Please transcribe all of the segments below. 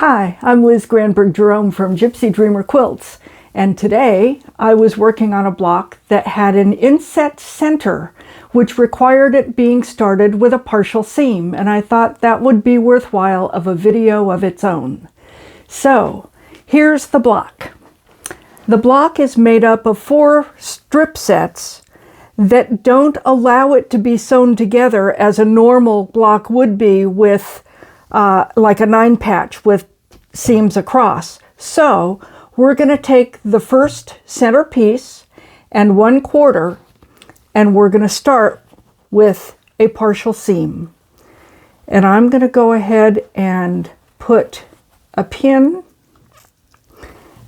Hi, I'm Liz Granberg Jerome from Gypsy Dreamer Quilts, and today I was working on a block that had an inset center which required it being started with a partial seam, and I thought that would be worthwhile of a video of its own. So here's the block. The block is made up of 4 strip sets that don't allow it to be sewn together as a normal block would be with like a 9-patch with seams across. So we're going to take the first center piece and 1/4, and we're going to start with a partial seam. And I'm going to go ahead and put a pin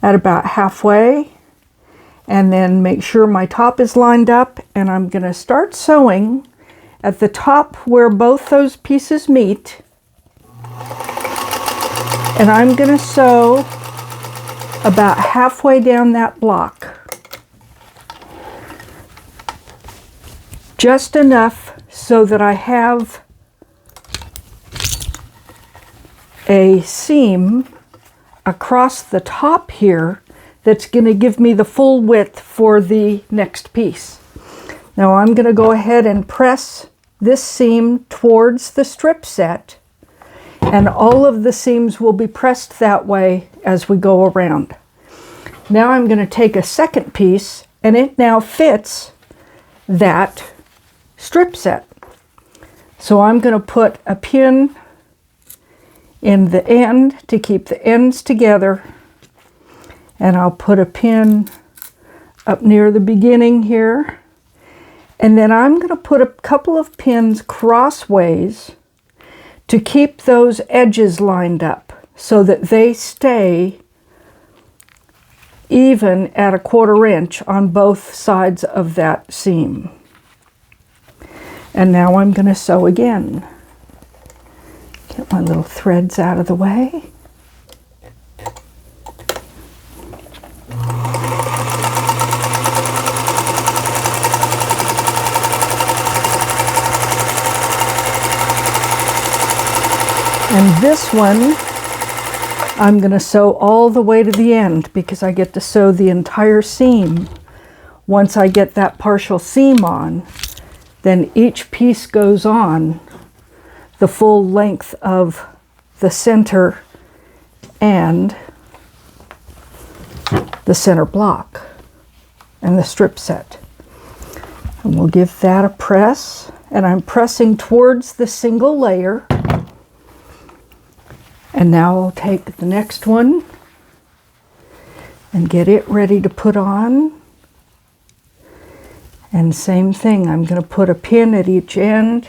at about halfway, and then make sure my top is lined up, and I'm going to start sewing at the top where both those pieces meet. And I'm going to sew about halfway down that block. Just enough so that I have a seam across the top here that's going to give me the full width for the next piece. Now I'm going to go ahead and press this seam towards the strip set, and all of the seams will be pressed that way as we go around. Now I'm going to take a second piece, and it now fits that strip set. So I'm going to put a pin in the end to keep the ends together, and I'll put a pin up near the beginning here, and then I'm going to put a couple of pins crossways to keep those edges lined up so that they stay even at 1/4 inch on both sides of that seam. And now I'm going to sew again. Get my little threads out of the way. And this one, I'm going to sew all the way to the end because I get to sew the entire seam. Once I get that partial seam on, then each piece goes on the full length of the center and the center block and the strip set. And we'll give that a press, and I'm pressing towards the single layer. And now I'll take the next one and get it ready to put on. And same thing, I'm going to put a pin at each end.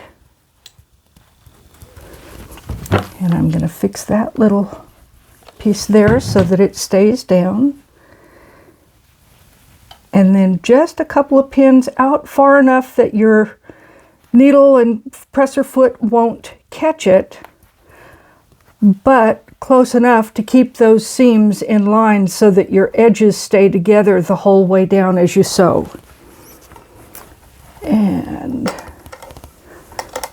And I'm going to fix that little piece there so that it stays down. And then just a couple of pins out far enough that your needle and presser foot won't catch it, but close enough to keep those seams in line so that your edges stay together the whole way down as you sew. And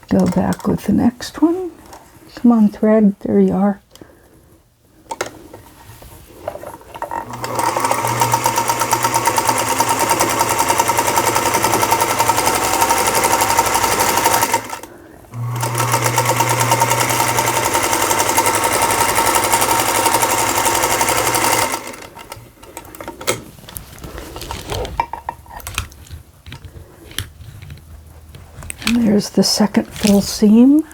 go back with the next one. Come on, thread, there you are. And there's the second full seam.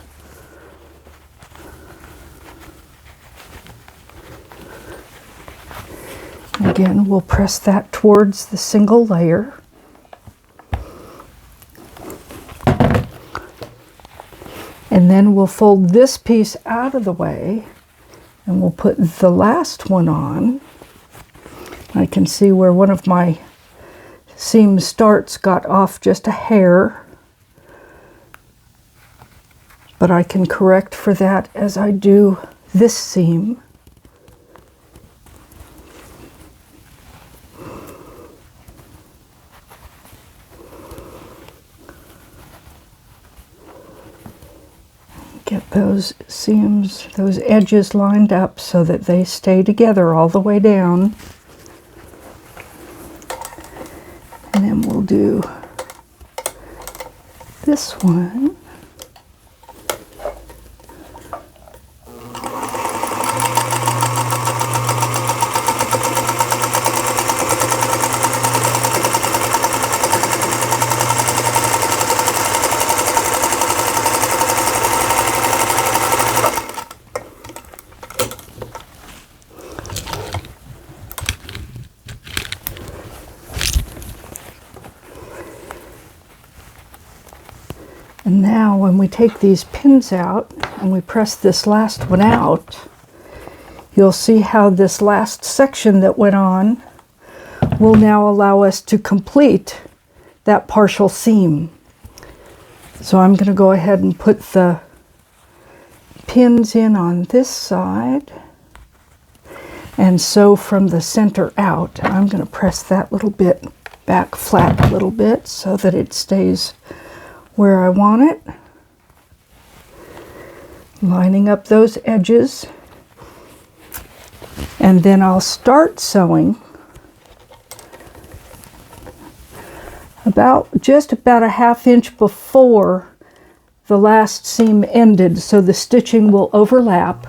Again, we'll press that towards the single layer. And then we'll fold this piece out of the way, and we'll put the last one on. I can see where one of my seam starts got off just a hair, but I can correct for that as I do this seam. Get those seams, those edges lined up so that they stay together all the way down. And then we'll do this one. And now when we take these pins out and we press this last one out, you'll see how this last section that went on will now allow us to complete that partial seam. So I'm going to go ahead and put the pins in on this side and sew from the center out. I'm going to press that little bit back flat a little bit so that it stays where I want it. Lining up those edges. And then I'll start sewing just about a ½ inch before the last seam ended, so the stitching will overlap,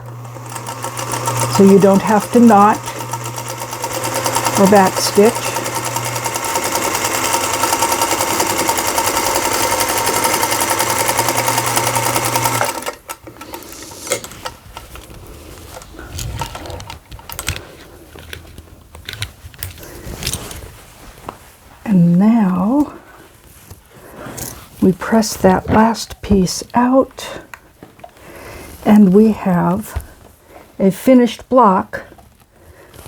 so you don't have to knot or back stitch. And now we press that last piece out and we have a finished block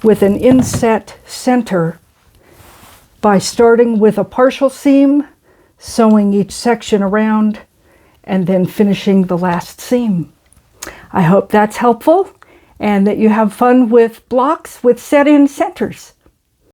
with an inset center by starting with a partial seam, sewing each section around, and then finishing the last seam. I hope that's helpful and that you have fun with blocks with set-in centers.